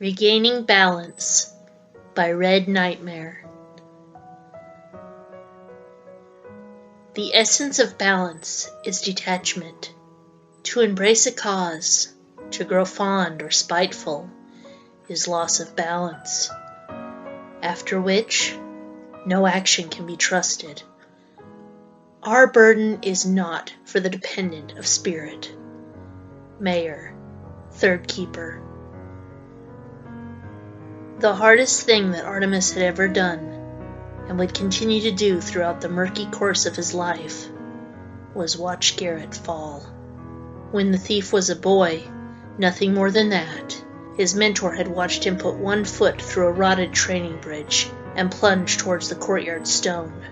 Regaining Balance by Red Nightmare. The essence of balance is detachment. To embrace a cause, to grow fond or spiteful, is loss of balance, after which no action can be trusted. Our burden is not for the dependent of spirit. Mayor, Third Keeper. The hardest thing that Artemis had ever done, and would continue to do throughout the murky course of his life, was watch Garrett fall. When the thief was a boy, nothing more than that, his mentor had watched him put one foot through a rotted training bridge and plunge towards the courtyard stone.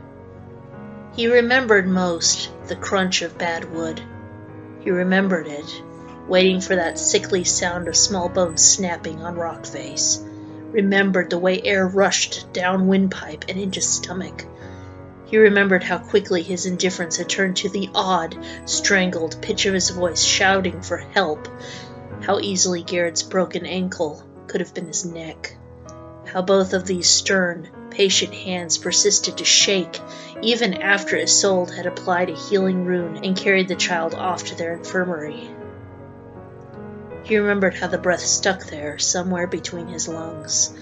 He remembered most the crunch of bad wood. He remembered it, waiting for that sickly sound of small bones snapping on rock face. Remembered the way air rushed down windpipe and into stomach. He remembered how quickly his indifference had turned to the odd, strangled pitch of his voice shouting for help. How easily Garrett's broken ankle could have been his neck. How both of these stern, patient hands persisted to shake, even after Isolde had applied a healing rune and carried the child off to their infirmary. He remembered how the breath stuck there somewhere between his lungs,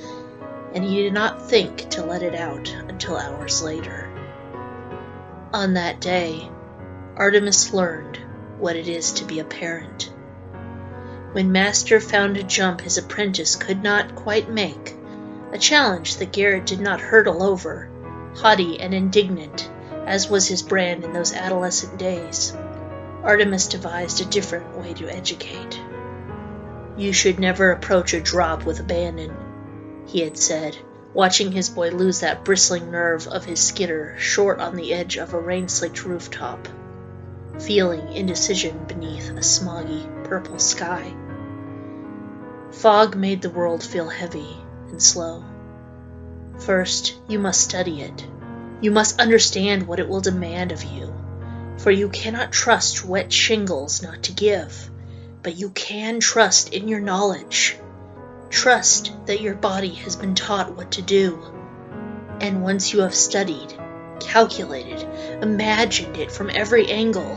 and he did not think to let it out until hours later. On that day, Artemis learned what it is to be a parent. When Master found a jump his apprentice could not quite make, a challenge that Garrett did not hurtle over, haughty and indignant, as was his brand in those adolescent days, Artemis devised a different way to educate. "You should never approach a drop with abandon," he had said, watching his boy lose that bristling nerve of his skitter short on the edge of a rain-slicked rooftop, feeling indecision beneath a smoggy purple sky. Fog made the world feel heavy and slow. First, you must study it. You must understand what it will demand of you, for you cannot trust wet shingles not to give. But you can trust in your knowledge. Trust that your body has been taught what to do. And once you have studied, calculated, imagined it from every angle,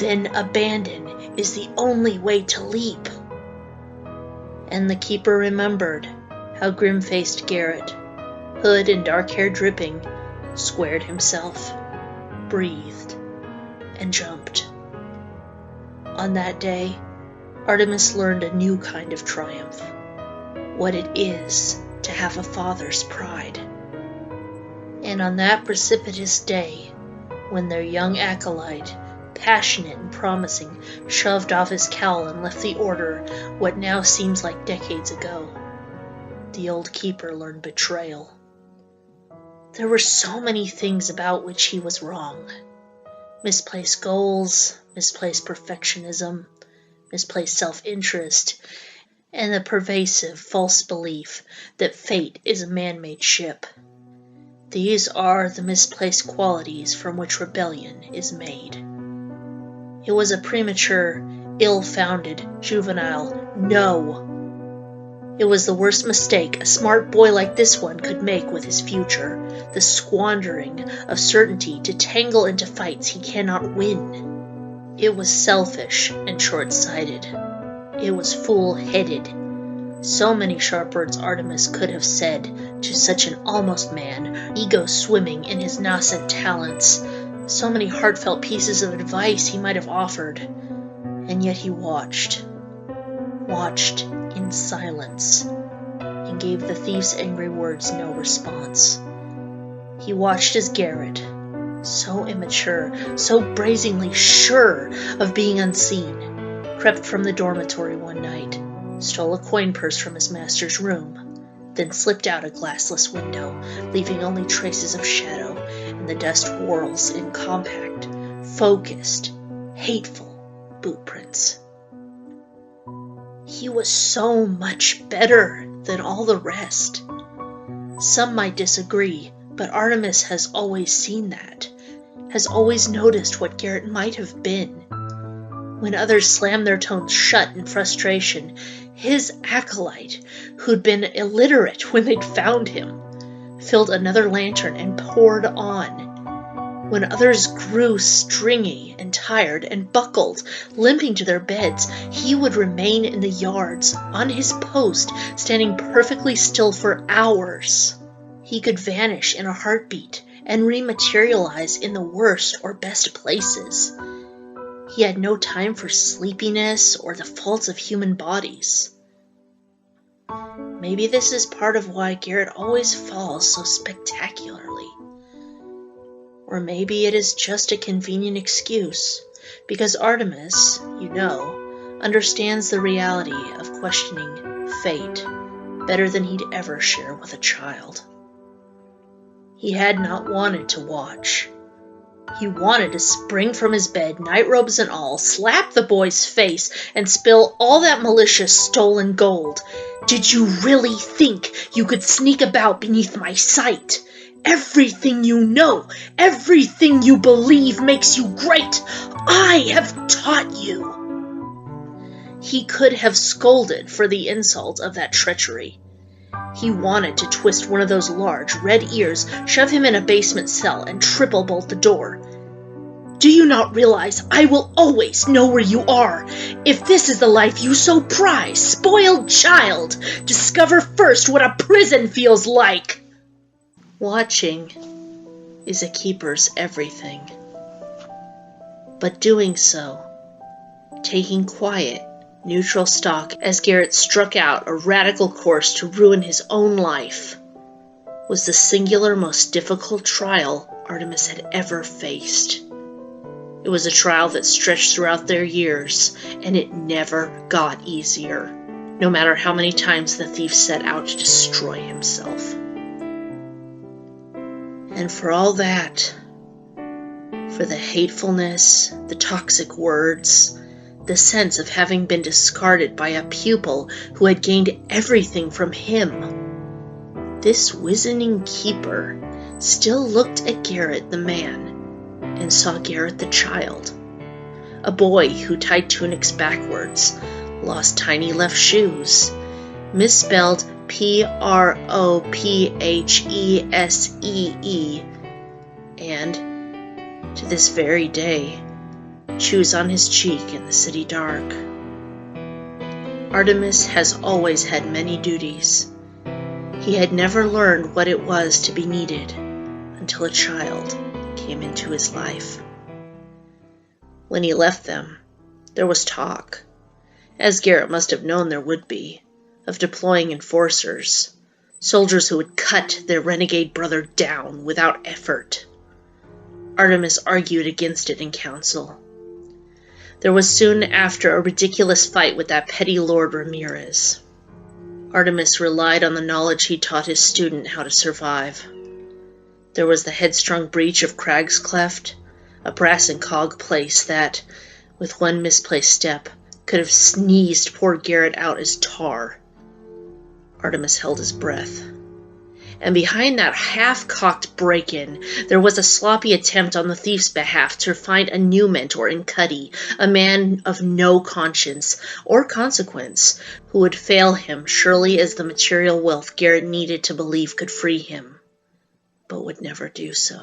then abandon is the only way to leap. And the keeper remembered how grim-faced Garrett, hood and dark hair dripping, squared himself, breathed, and jumped. On that day, Artemis learned a new kind of triumph, what it is to have a father's pride. And on that precipitous day, when their young acolyte, passionate and promising, shoved off his cowl and left the order what now seems like decades ago, the old keeper learned betrayal. There were so many things about which he was wrong. Misplaced goals, misplaced perfectionism, misplaced self-interest, and the pervasive false belief that fate is a man-made ship. These are the misplaced qualities from which rebellion is made. It was a premature, ill-founded, juvenile no. It was the worst mistake a smart boy like this one could make with his future, the squandering of certainty to tangle into fights he cannot win. It was selfish and short-sighted. It was full-headed. So many sharp words Artemis could have said to such an almost man, ego swimming in his nascent talents. So many heartfelt pieces of advice he might have offered. And yet he watched in silence, and gave the thief's angry words no response. He watched as Garrett, so immature, so brazenly sure of being unseen, crept from the dormitory one night, stole a coin purse from his master's room, then slipped out a glassless window, leaving only traces of shadow and the dust whorls in compact, focused, hateful bootprints. He was so much better than all the rest. Some might disagree, but Artemis has always seen that, has always noticed what Garrett might have been. When others slammed their tones shut in frustration, His acolyte, who'd been illiterate when they'd found him, filled another lantern and poured on. When others grew stringy and tired and buckled, limping to their beds, he would remain in the yards, on his post, standing perfectly still for hours. He could vanish in a heartbeat and rematerialize in the worst or best places. He had no time for sleepiness or the faults of human bodies. Maybe this is part of why Garrett always falls so spectacularly. Or maybe it is just a convenient excuse, because Artemis, understands the reality of questioning fate better than he'd ever share with a child. He had not wanted to watch. He wanted to spring from his bed, night robes and all, slap the boy's face, and spill all that malicious stolen gold. Did you really think you could sneak about beneath my sight? Everything you know, everything you believe makes you great. I have taught you. He could have scolded for the insult of that treachery. He wanted to twist one of those large red ears, shove him in a basement cell, and triple bolt the door. Do you not realize I will always know where you are? If this is the life you so prize, spoiled child, discover first what a prison feels like. Watching is a keeper's everything. But doing so, taking quiet, neutral stock as Garrett struck out a radical course to ruin his own life, was the singular most difficult trial Artemis had ever faced. It was a trial that stretched throughout their years, and it never got easier, no matter how many times the thief set out to destroy himself. And for all that, for the hatefulness, the toxic words, the sense of having been discarded by a pupil who had gained everything from him, this wizening keeper still looked at Garrett the man and saw Garrett the child, a boy who tied tunics backwards, lost tiny left shoes, misspelled Prophesee, and, to this very day, chews on his cheek in the city dark. Artemis has always had many duties. He had never learned what it was to be needed until a child came into his life. When he left them, there was talk, as Garrett must have known there would be, of deploying enforcers, soldiers who would cut their renegade brother down without effort. Artemis argued against it in council. There was soon after a ridiculous fight with that petty Lord Ramirez. Artemis relied on the knowledge he taught his student how to survive. There was the headstrong breach of Crag's Cleft, a brass and cog place that, with one misplaced step, could have sneezed poor Garrett out as tar. Artemis held his breath. And behind that half-cocked break-in, there was a sloppy attempt on the thief's behalf to find a new mentor in Cuddy, a man of no conscience or consequence, who would fail him surely as the material wealth Garrett needed to believe could free him, but would never do so.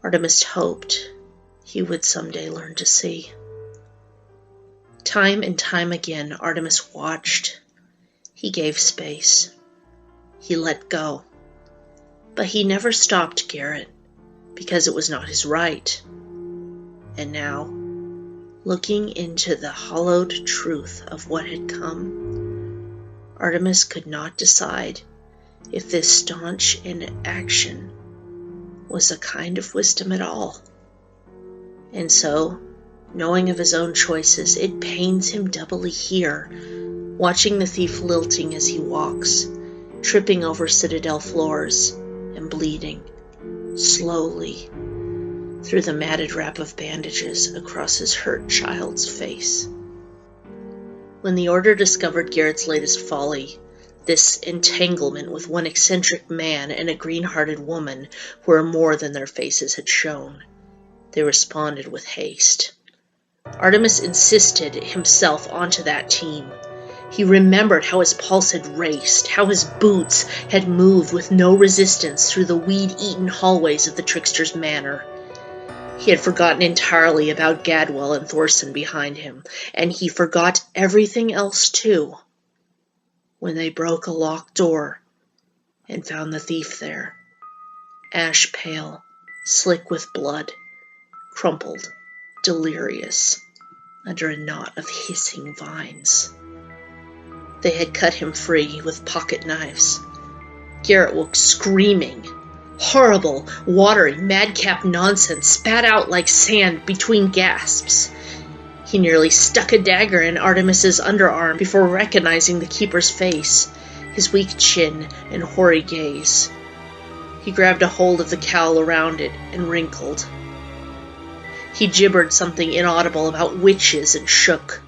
Artemis hoped he would someday learn to see. Time and time again, Artemis watched. He gave space. He let go. But he never stopped Garrett, because it was not his right. And now, looking into the hollowed truth of what had come, Artemis could not decide if this staunch inaction was a kind of wisdom at all. And so, knowing of his own choices, it pains him doubly here, watching the thief lilting as he walks, tripping over citadel floors and bleeding, slowly, through the matted wrap of bandages across his hurt child's face. When the Order discovered Garrett's latest folly, this entanglement with one eccentric man and a green-hearted woman who were more than their faces had shown, they responded with haste. Artemis insisted himself onto that team. He remembered how his pulse had raced, how his boots had moved with no resistance through the weed-eaten hallways of the trickster's manor. He had forgotten entirely about Gadwell and Thorson behind him, and he forgot everything else too, when they broke a locked door and found the thief there, ash pale, slick with blood, crumpled, delirious, under a knot of hissing vines. They had cut him free with pocket knives. Garrett woke screaming. Horrible, watery, madcap nonsense spat out like sand between gasps. He nearly stuck a dagger in Artemis's underarm before recognizing the keeper's face, his weak chin and hoary gaze. He grabbed a hold of the cowl around it and wrinkled. He gibbered something inaudible about witches and shook.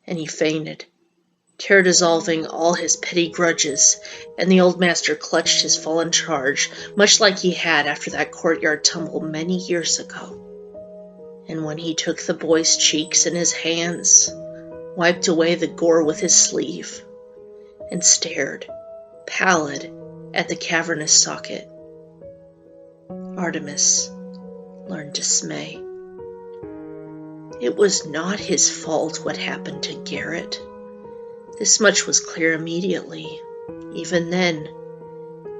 And he fainted, terror dissolving all his petty grudges, and the old master clutched his fallen charge, much like he had after that courtyard tumble many years ago. And when he took the boy's cheeks in his hands, wiped away the gore with his sleeve, and stared, pallid, at the cavernous socket, Artemis learned dismay. It was not his fault what happened to Garrett. This much was clear immediately, even then,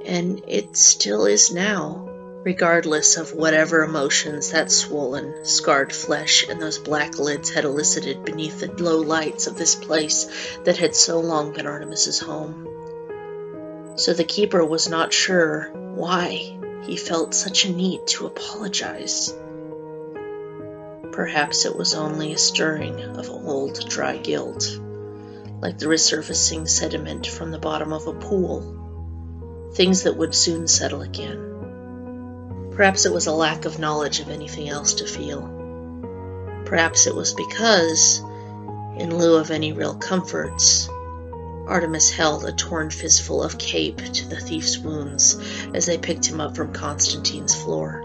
and it still is now, regardless of whatever emotions that swollen, scarred flesh and those black lids had elicited beneath the low lights of this place that had so long been Artemis's home. So the keeper was not sure why he felt such a need to apologize. Perhaps it was only a stirring of old, dry guilt, like the resurfacing sediment from the bottom of a pool, things that would soon settle again. Perhaps it was a lack of knowledge of anything else to feel. Perhaps it was because, in lieu of any real comforts, Artemis held a torn fistful of cape to the thief's wounds as they picked him up from Constantine's floor.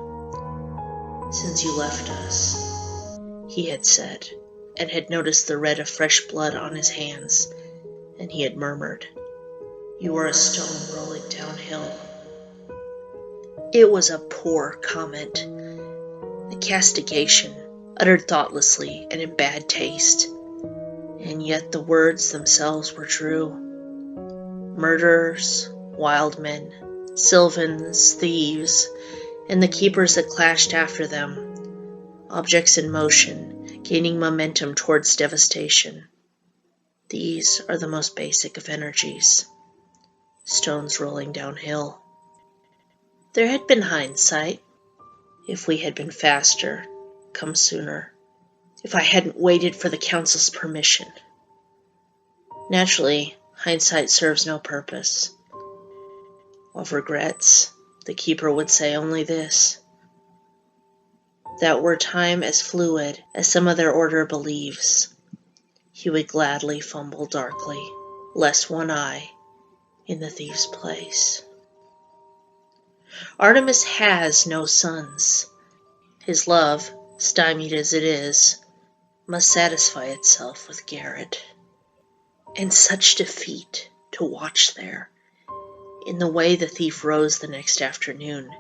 "Since you left us," he had said, and had noticed the red of fresh blood on his hands, and he had murmured, "You are a stone rolling downhill." It was a poor comment, a castigation, uttered thoughtlessly and in bad taste, and yet the words themselves were true. Murderers, wild men, Sylvans, thieves, and the keepers that clashed after them, objects in motion, gaining momentum towards devastation. These are the most basic of energies, stones rolling downhill. There had been hindsight. If we had been faster, come sooner, if I hadn't waited for the council's permission. Naturally, hindsight serves no purpose. Of regrets, the keeper would say only this: that were time as fluid as some of their order believes, he would gladly fumble darkly, lest one eye in the thief's place. Artemis has no sons. His love, stymied as it is, must satisfy itself with Garrett. And such defeat to watch there, in the way the thief rose the next afternoon,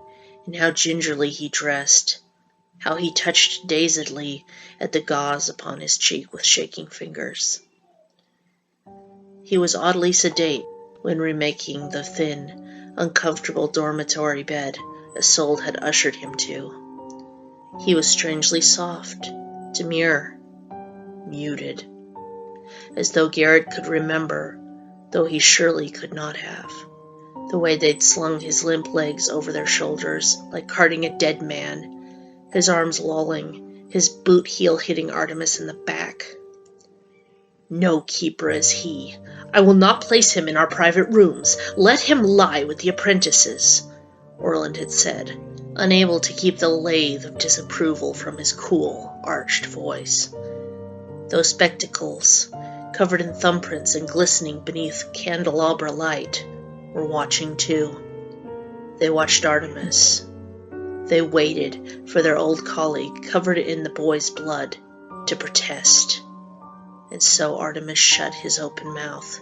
and how gingerly he dressed, how he touched dazedly at the gauze upon his cheek with shaking fingers. He was oddly sedate when remaking the thin, uncomfortable dormitory bed Isolde had ushered him to. He was strangely soft, demure, muted, as though Garrett could remember, though he surely could not have, the way they'd slung his limp legs over their shoulders like carting a dead man, his arms lolling, his boot heel hitting Artemis in the back. "No keeper is he. I will not place him in our private rooms. Let him lie with the apprentices," Orland had said, unable to keep the lathe of disapproval from his cool, arched voice. Those spectacles, covered in thumbprints and glistening beneath candelabra light, were watching too. They watched Artemis. They waited for their old colleague, covered in the boy's blood, to protest, and so Artemis shut his open mouth,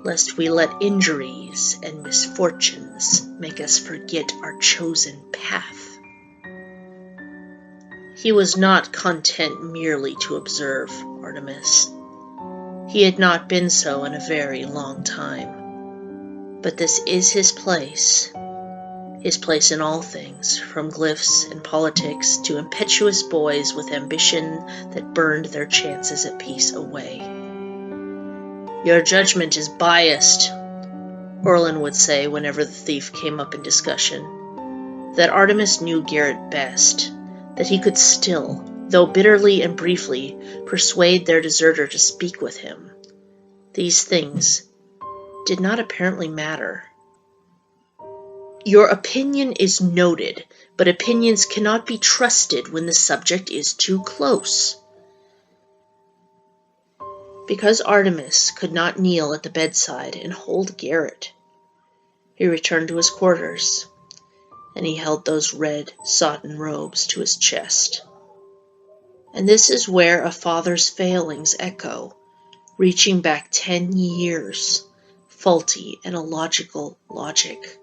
lest we let injuries and misfortunes make us forget our chosen path. He was not content merely to observe Artemis. He had not been so in a very long time. But this is his place in all things, from glyphs and politics to impetuous boys with ambition that burned their chances at peace away. Your judgment is biased, Orlin would say whenever the thief came up in discussion. That Artemis knew Garrett best, that he could still, though bitterly and briefly, persuade their deserter to speak with him. These things did not apparently matter. Your opinion is noted, but opinions cannot be trusted when the subject is too close. Because Artemis could not kneel at the bedside and hold Garrett, he returned to his quarters, and he held those red, sodden robes to his chest. And this is where a father's failings echo, reaching back 10 years, faulty and illogical logic.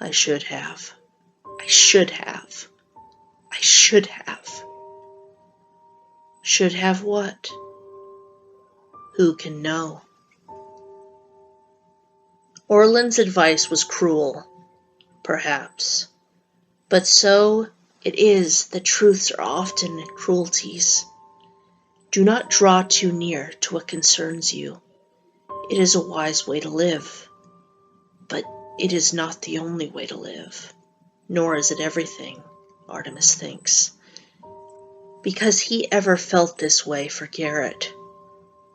I should have. Should have what? Who can know? Orlin's advice was cruel, perhaps, but so it is that truths are often cruelties. Do not draw too near to what concerns you. It is a wise way to live, but it is not the only way to live, nor is it everything, Artemis thinks, because he ever felt this way for Garrett.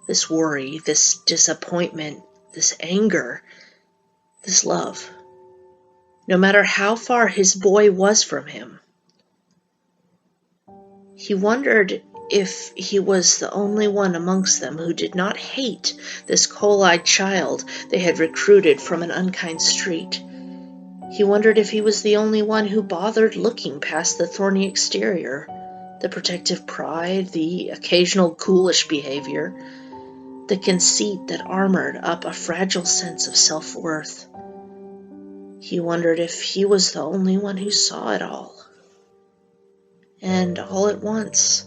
This worry, this disappointment, this anger, this love, no matter how far his boy was from him. He wondered if he was the only one amongst them who did not hate this coal-eyed child they had recruited from an unkind street. He wondered if he was the only one who bothered looking past the thorny exterior, the protective pride, the occasional ghoulish behavior, the conceit that armored up a fragile sense of self-worth. He wondered if he was the only one who saw it all. And all at once,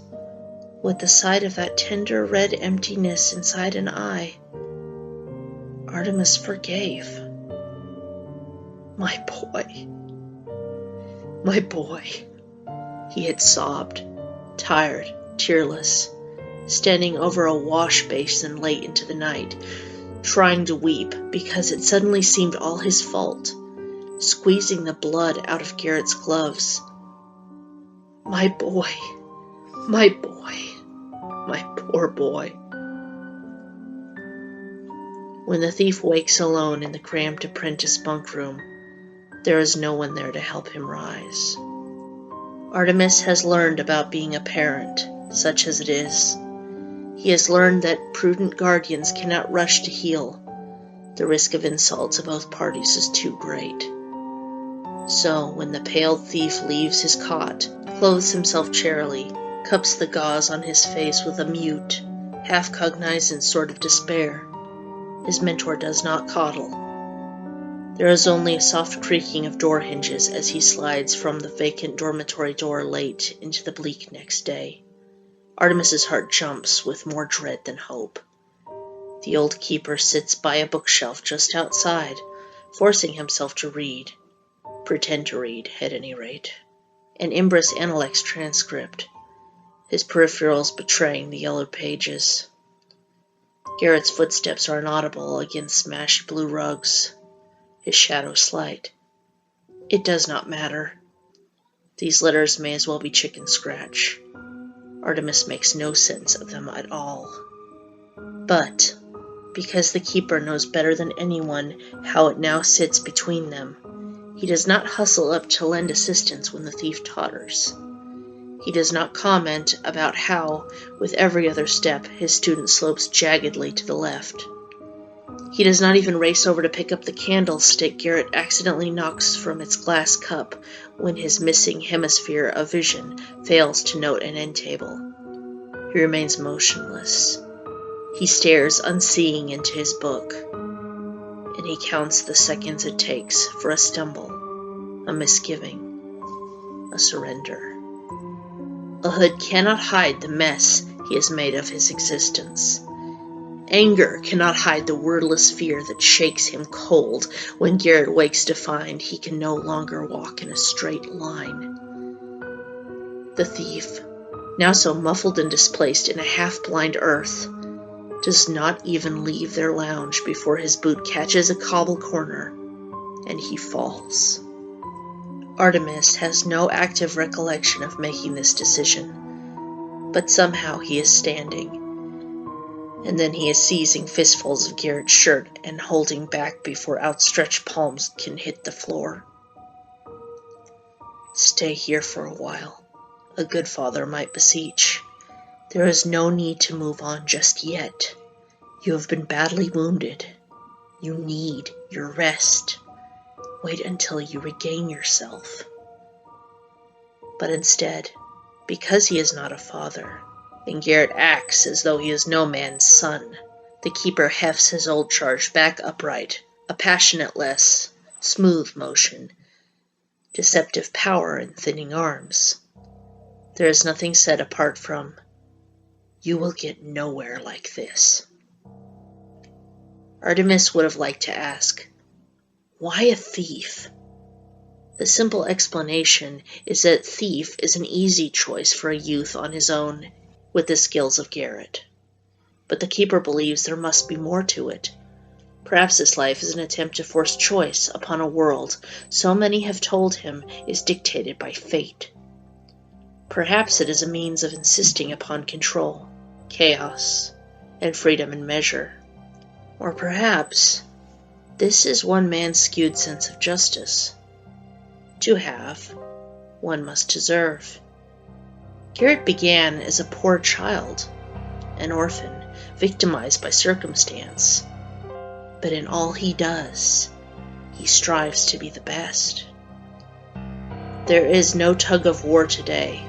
with the sight of that tender red emptiness inside an eye, Artemis forgave. My boy, he had sobbed, tired, tearless, standing over a wash basin late into the night, trying to weep because it suddenly seemed all his fault, squeezing the blood out of Garrett's gloves. My poor boy. When the thief wakes alone in the cramped apprentice bunk room, there is no one there to help him rise. Artemis has learned about being a parent, such as it is. He has learned that prudent guardians cannot rush to heal. The risk of insult to both parties is too great. So, when the pale thief leaves his cot, clothes himself charily, cups the gauze on his face with a mute, half-cognizant sort of despair, his mentor does not coddle. There is only a soft creaking of door hinges as he slides from the vacant dormitory door late into the bleak next day. Artemis's heart jumps with more dread than hope. The old keeper sits by a bookshelf just outside, forcing himself to read. Pretend to read, at any rate. An Imbris Analects transcript, his peripherals betraying the yellowed pages. Garrett's footsteps are inaudible against smashed blue rugs, his shadow slight. It does not matter. These letters may as well be chicken scratch. Artemis makes no sense of them at all. But, because the keeper knows better than anyone how it now sits between them, he does not hustle up to lend assistance when the thief totters. He does not comment about how, with every other step, his student slopes jaggedly to the left. He does not even race over to pick up the candlestick Garrett accidentally knocks from its glass cup when his missing hemisphere of vision fails to note an end table. He remains motionless. He stares unseeing into his book, and he counts the seconds it takes for a stumble, a misgiving, a surrender. A hood cannot hide the mess he has made of his existence. Anger cannot hide the wordless fear that shakes him cold when Garrett wakes to find he can no longer walk in a straight line. The thief, now so muffled and displaced in a half-blind earth, does not even leave their lounge before his boot catches a cobble corner and he falls. Artemis has no active recollection of making this decision, but somehow he is standing, and then he is seizing fistfuls of Garrett's shirt and holding back before outstretched palms can hit the floor. "Stay here for a while," a good father might beseech. "There is no need to move on just yet. You have been badly wounded. You need your rest. Wait until you regain yourself." But instead, because he is not a father, and Garrett acts as though he is no man's son, the keeper hefts his old charge back upright, a passionate less, smooth motion, deceptive power in thinning arms. There is nothing said apart from, "You will get nowhere like this." Artemis would have liked to ask, "Why a thief?" The simple explanation is that thief is an easy choice for a youth on his own with the skills of Garrett. But the keeper believes there must be more to it. Perhaps his life is an attempt to force choice upon a world so many have told him is dictated by fate. Perhaps it is a means of insisting upon control, chaos, and freedom in measure. Or perhaps this is one man's skewed sense of justice. To have, one must deserve. Garrett began as a poor child, an orphan, victimized by circumstance. But in all he does, he strives to be the best. There is no tug of war today.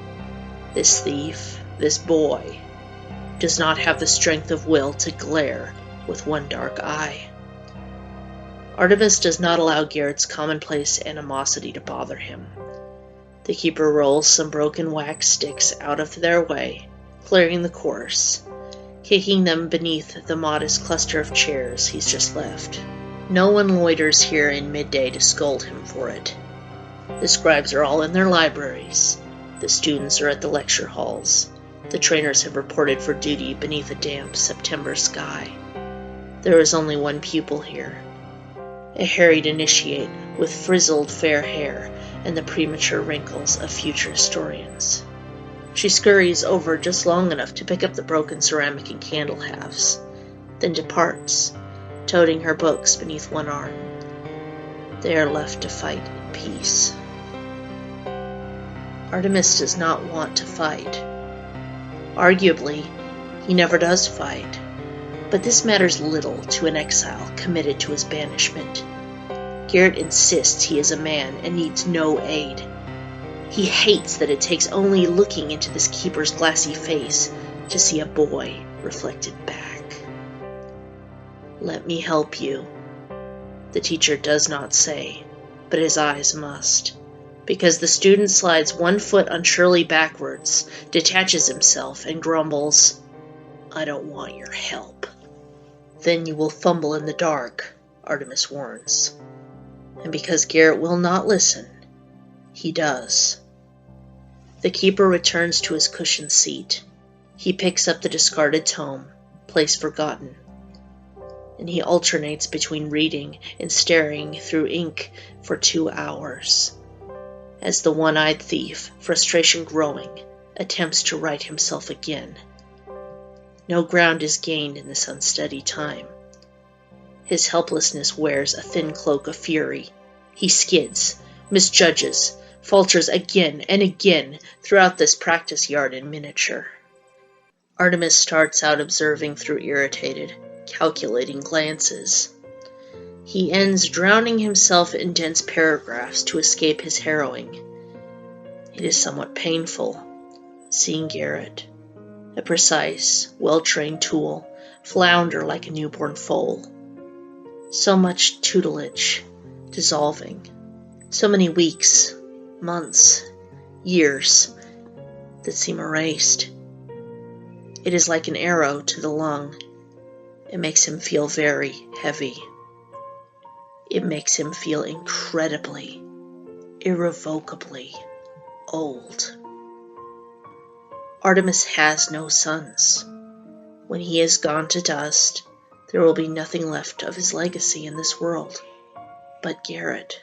This thief, this boy, does not have the strength of will to glare with one dark eye. Artemis does not allow Garrett's commonplace animosity to bother him. The keeper rolls some broken wax sticks out of their way, clearing the course, kicking them beneath the modest cluster of chairs he's just left. No one loiters here in midday to scold him for it. The scribes are all in their libraries. The students are at the lecture halls. The trainers have reported for duty beneath a damp September sky. There is only one pupil here, a harried initiate with frizzled fair hair and the premature wrinkles of future historians. She scurries over just long enough to pick up the broken ceramic and candle halves, then departs, toting her books beneath one arm. They are left to fight in peace. Artemis does not want to fight. Arguably, he never does fight. But this matters little to an exile committed to his banishment. Garrett insists he is a man and needs no aid. He hates that it takes only looking into this keeper's glassy face to see a boy reflected back. "Let me help you," the teacher does not say, but his eyes must, because the student slides one foot unsurely backwards, detaches himself, and grumbles, "I don't want your help." "Then you will fumble in the dark," Artemis warns. And because Garrett will not listen, he does. The keeper returns to his cushioned seat. He picks up the discarded tome, place forgotten, and he alternates between reading and staring through ink for 2 hours. As the one-eyed thief, frustration growing, attempts to right himself again. No ground is gained in this unsteady time. His helplessness wears a thin cloak of fury. He skids, misjudges, falters again and again throughout this practice yard in miniature. Artemis starts out observing through irritated, calculating glances. He ends drowning himself in dense paragraphs to escape his harrowing. It is somewhat painful, seeing Garrett, a precise, well-trained tool, flounder like a newborn foal. So much tutelage, dissolving. So many weeks, months, years that seem erased. It is like an arrow to the lung. It makes him feel very heavy. It makes him feel incredibly, irrevocably old. Artemis has no sons. When he is gone to dust, there will be nothing left of his legacy in this world but Garrett.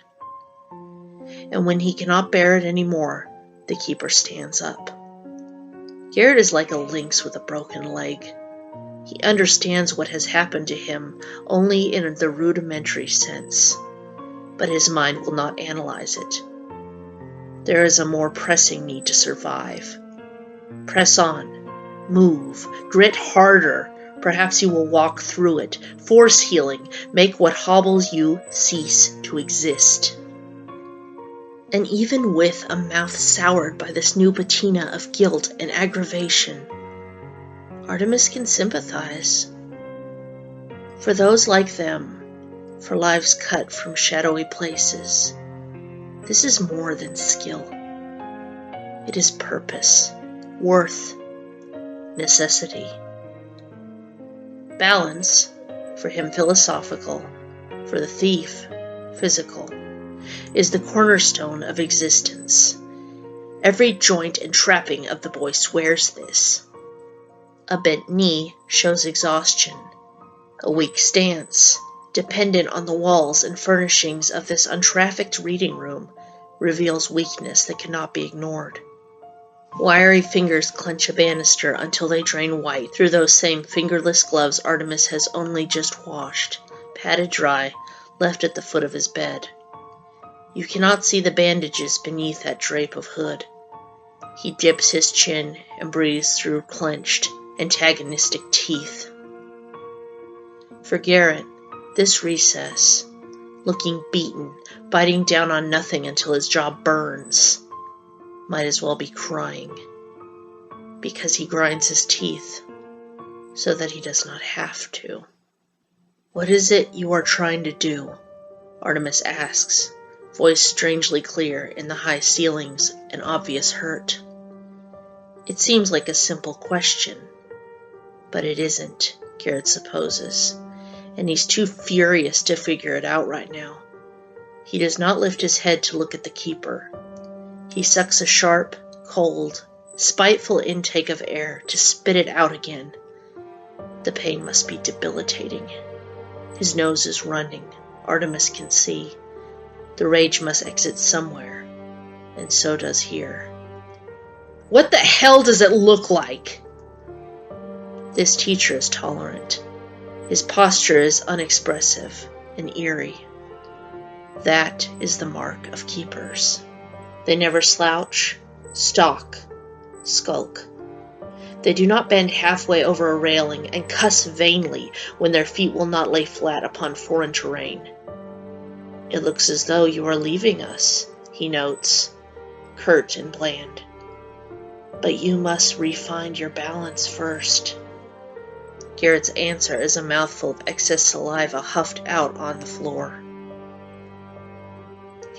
And when he cannot bear it any more, the keeper stands up. Garrett is like a lynx with a broken leg. He understands what has happened to him only in the rudimentary sense, but his mind will not analyze it. There is a more pressing need to survive. Press on, move, grit harder. Perhaps you will walk through it. Force healing, make what hobbles you cease to exist. And even with a mouth soured by this new patina of guilt and aggravation, Artemis can sympathize. For those like them, for lives cut from shadowy places, this is more than skill. It is purpose, worth, necessity. Balance, for him philosophical, for the thief physical, is the cornerstone of existence. Every joint and trapping of the boy swears this. A bent knee shows exhaustion. A weak stance, dependent on the walls and furnishings of this untrafficked reading room, reveals weakness that cannot be ignored. Wiry fingers clench a banister until they drain white through those same fingerless gloves Artemis has only just washed, patted dry, left at the foot of his bed. You cannot see the bandages beneath that drape of hood. He dips his chin and breathes through clenched, antagonistic teeth. For Garrett, this recess, looking beaten, biting down on nothing until his jaw burns, might as well be crying, because he grinds his teeth so that he does not have to. "What is it you are trying to do?" Artemis asks, voice strangely clear in the high ceilings and obvious hurt. It seems like a simple question, but it isn't, Garrett supposes, and he's too furious to figure it out right now. He does not lift his head to look at the keeper. He sucks a sharp, cold, spiteful intake of air to spit it out again. The pain must be debilitating. His nose is running, Artemis can see. The rage must exit somewhere, and so does here. "What the hell does it look like?" This teacher is tolerant. His posture is unexpressive and eerie. That is the mark of keepers. They never slouch, stalk, skulk. They do not bend halfway over a railing and cuss vainly when their feet will not lay flat upon foreign terrain. "It looks as though you are leaving us," he notes, curt and bland. "But you must re-find your balance first." Garrett's answer is a mouthful of excess saliva huffed out on the floor.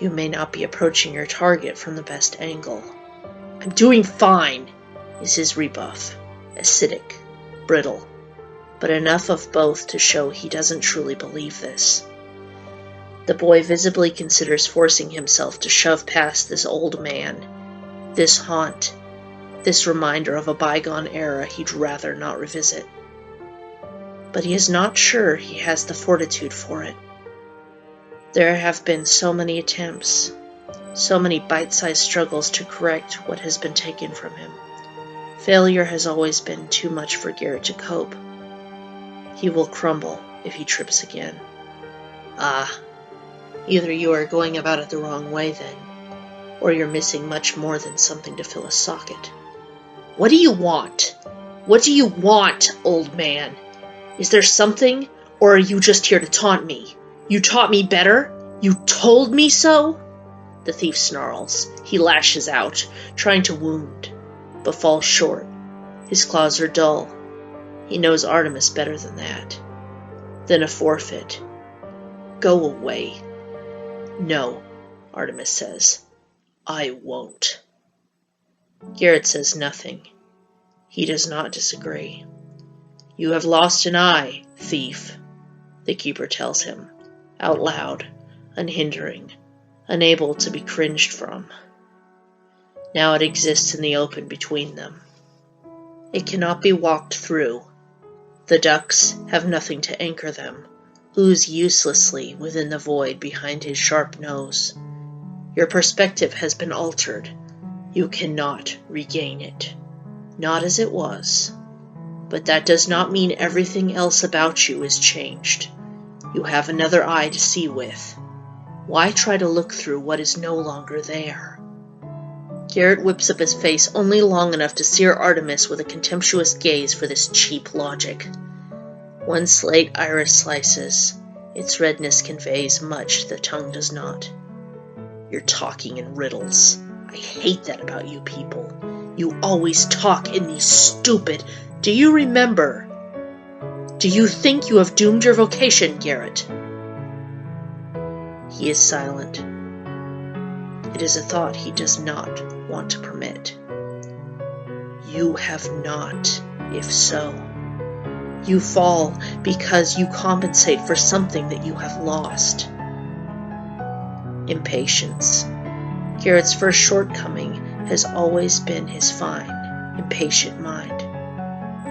"You may not be approaching your target from the best angle." "I'm doing fine," is his rebuff, acidic, brittle, but enough of both to show he doesn't truly believe this. The boy visibly considers forcing himself to shove past this old man, this haunt, this reminder of a bygone era he'd rather not revisit. But he is not sure he has the fortitude for it. There have been so many attempts, so many bite-sized struggles to correct what has been taken from him. Failure has always been too much for Garrett to cope. He will crumble if he trips again. "Ah, either you are going about it the wrong way then, or you're missing much more than something to fill a socket." "What do you want? What do you want, old man? Is there something, or are you just here to taunt me? You taught me better? You told me so?" The thief snarls. He lashes out, trying to wound, but falls short. His claws are dull. He knows Artemis better than that. Then a forfeit. Go away. No, Artemis says. I won't. Garrett says nothing. He does not disagree. You have lost an eye, thief, the keeper tells him, out loud, unhindering, unable to be cringed from. Now it exists in the open between them. It cannot be walked through. The ducks have nothing to anchor them, ooze uselessly within the void behind his sharp nose. Your perspective has been altered. You cannot regain it. Not as it was. But that does not mean everything else about you is changed. You have another eye to see with. Why try to look through what is no longer there? Garrett whips up his face only long enough to sear Artemis with a contemptuous gaze for this cheap logic. One slate iris slices. Its redness conveys much the tongue does not. You're talking in riddles. I hate that about you people. You always talk in these stupid... Do you remember? Do you think you have doomed your vocation, Garrett? He is silent. It is a thought he does not want to permit. You have not, if so. You fall because you compensate for something that you have lost. Impatience. Garrett's first shortcoming has always been his fine, impatient mind.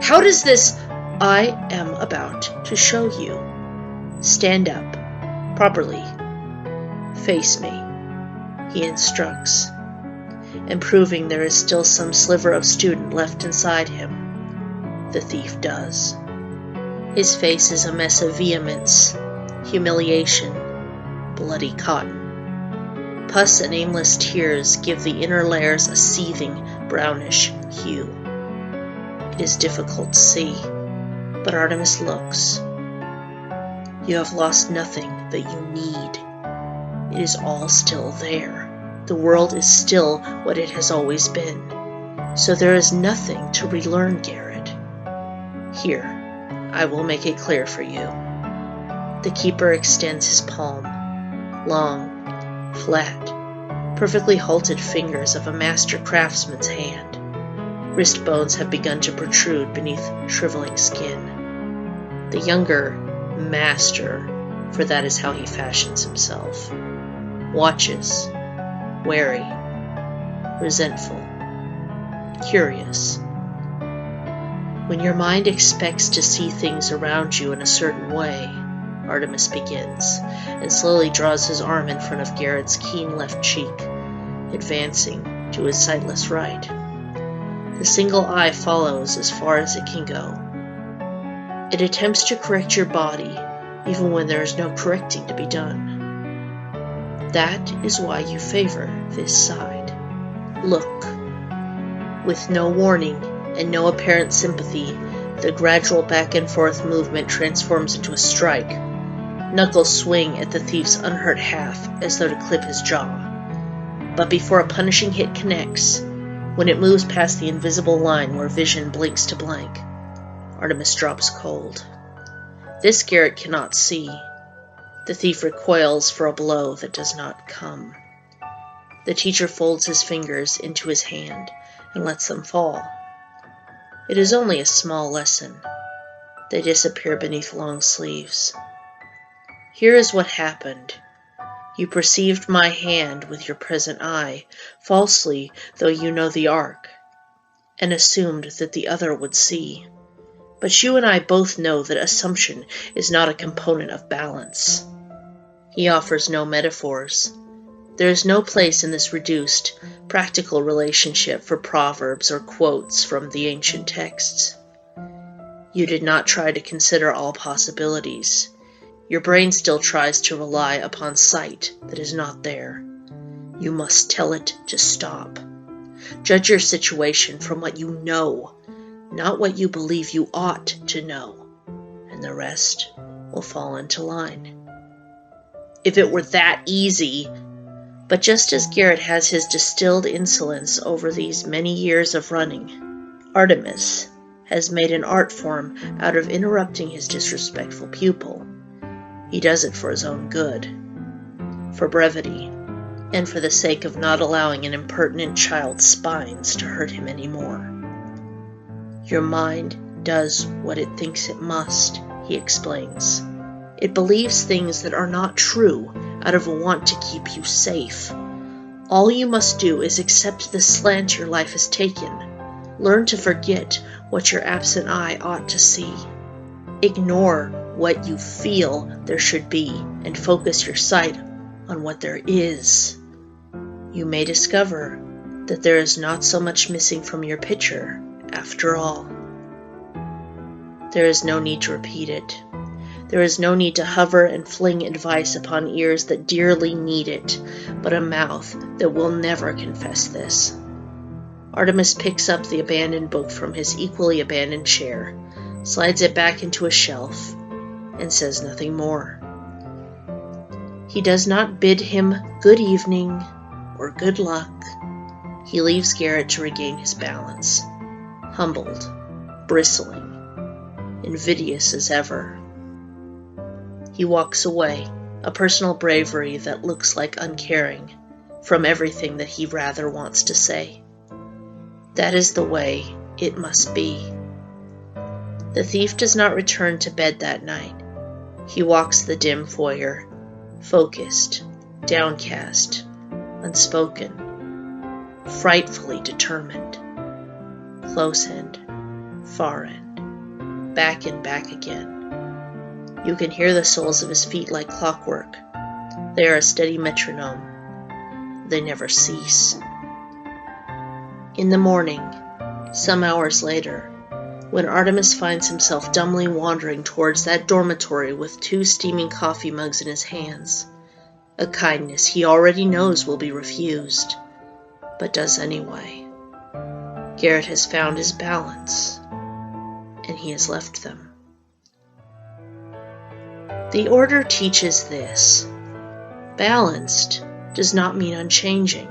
How does this... I am about to show you. Stand up, properly. Face me, he instructs, and proving there is still some sliver of student left inside him, the thief does. His face is a mess of vehemence, humiliation, bloody cotton. Pus and aimless tears give the inner layers a seething, brownish hue. It is difficult to see, but Artemis looks. You have lost nothing that you need. It is all still there. The world is still what it has always been. So there is nothing to relearn, Garrett. Here, I will make it clear for you. The keeper extends his palm, long, flat, perfectly halted fingers of a master craftsman's hand. Wrist bones have begun to protrude beneath shriveling skin. The younger master, for that is how he fashions himself, watches, wary, resentful, curious. When your mind expects to see things around you in a certain way, Artemis begins, and slowly draws his arm in front of Garrett's keen left cheek, advancing to his sightless right. The single eye follows as far as it can go. It attempts to correct your body, even when there is no correcting to be done. That is why you favor this side. Look. With no warning and no apparent sympathy, the gradual back and forth movement transforms into a strike. Knuckles swing at the thief's unhurt half as though to clip his jaw. But before a punishing hit connects, when it moves past the invisible line where vision blinks to blank, Artemis drops cold. This Garrett cannot see. The thief recoils for a blow that does not come. The teacher folds his fingers into his hand and lets them fall. It is only a small lesson. They disappear beneath long sleeves. Here is what happened. You perceived my hand with your present eye, falsely though you know the arc, and assumed that the other would see. But you and I both know that assumption is not a component of balance. He offers no metaphors. There is no place in this reduced, practical relationship for proverbs or quotes from the ancient texts. You did not try to consider all possibilities. Your brain still tries to rely upon sight that is not there. You must tell it to stop. Judge your situation from what you know, not what you believe you ought to know, and the rest will fall into line. If it were that easy! But just as Garrett has his distilled insolence over these many years of running, Artemis has made an art form out of interrupting his disrespectful pupil. He does it for his own good, for brevity, and for the sake of not allowing an impertinent child's spines to hurt him anymore. Your mind does what it thinks it must, he explains. It believes things that are not true out of a want to keep you safe. All you must do is accept the slant your life has taken. Learn to forget what your absent eye ought to see. Ignore what you feel there should be and focus your sight on what there is. You may discover that there is not so much missing from your picture after all. There is no need to repeat it. There is no need to hover and fling advice upon ears that dearly need it, but a mouth that will never confess this. Artemis picks up the abandoned book from his equally abandoned chair, slides it back into a shelf, and says nothing more. He does not bid him good evening or good luck. He leaves Garrett to regain his balance, humbled, bristling, invidious as ever. He walks away, a personal bravery that looks like uncaring, from everything that he rather wants to say. That is the way it must be. The thief does not return to bed that night. He walks the dim foyer, focused, downcast, unspoken, frightfully determined. Close end, far end, back and back again. You can hear the soles of his feet like clockwork. They are a steady metronome. They never cease. In the morning, some hours later, when Artemis finds himself dumbly wandering towards that dormitory with 2 steaming coffee mugs in his hands, a kindness he already knows will be refused, but does anyway. Garrett has found his balance, and he has left them. The order teaches this. Balanced does not mean unchanging.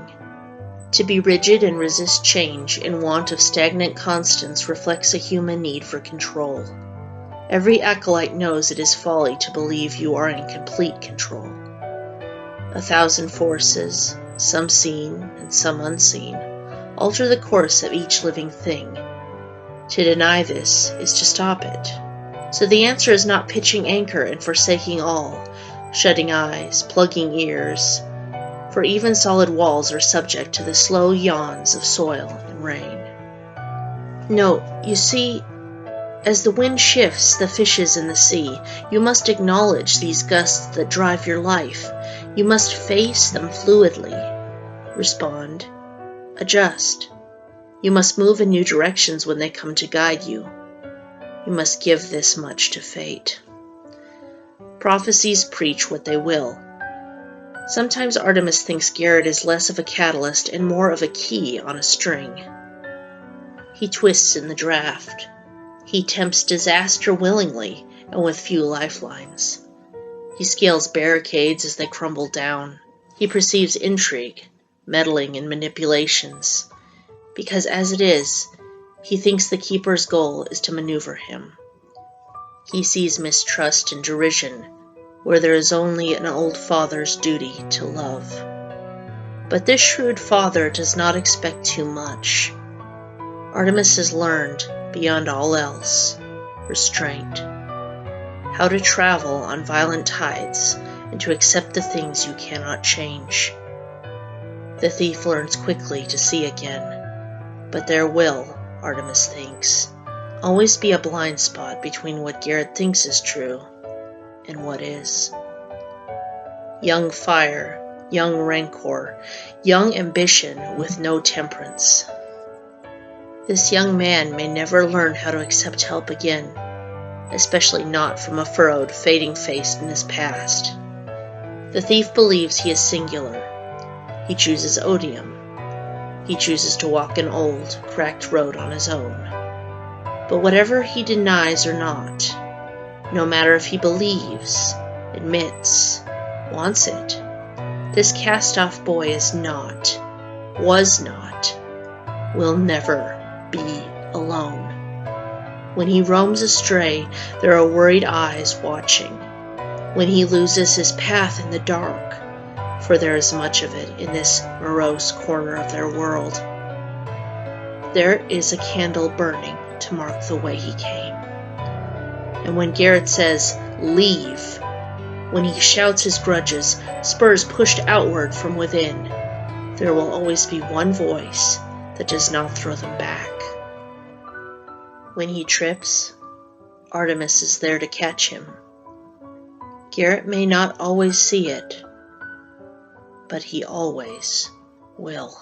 To be rigid and resist change in want of stagnant constance reflects a human need for control. Every acolyte knows it is folly to believe you are in complete control. 1,000 forces, some seen and some unseen, alter the course of each living thing. To deny this is to stop it. So the answer is not pitching anchor and forsaking all, shutting eyes, plugging ears, for even solid walls are subject to the slow yawns of soil and rain. No, you see, as the wind shifts the fishes in the sea, you must acknowledge these gusts that drive your life. You must face them fluidly, respond, adjust. You must move in new directions when they come to guide you. You must give this much to fate. Prophecies preach what they will. Sometimes Artemis thinks Garrett is less of a catalyst and more of a key on a string. He twists in the draft. He tempts disaster willingly and with few lifelines. He scales barricades as they crumble down. He perceives intrigue, meddling, and manipulations, because as it is, he thinks the keeper's goal is to maneuver him. He sees mistrust and derision where there is only an old father's duty to love. But this shrewd father does not expect too much. Artemis has learned, beyond all else, restraint. How to travel on violent tides and to accept the things you cannot change. The thief learns quickly to see again, but there will, Artemis thinks, always be a blind spot between what Garrett thinks is true and what is. Young fire, young rancor, young ambition with no temperance. This young man may never learn how to accept help again, especially not from a furrowed, fading face in his past. The thief believes he is singular. He chooses odium. He chooses to walk an old, cracked road on his own. But whatever he denies or not, no matter if he believes, admits, wants it, this cast-off boy is not, was not, will never be alone. When he roams astray, there are worried eyes watching. When he loses his path in the dark, for there is much of it in this morose corner of their world, there is a candle burning to mark the way he came. And when Garrett says, "Leave," when he shouts his grudges, spurs pushed outward from within, there will always be one voice that does not throw them back. When he trips, Artemis is there to catch him. Garrett may not always see it, but he always will.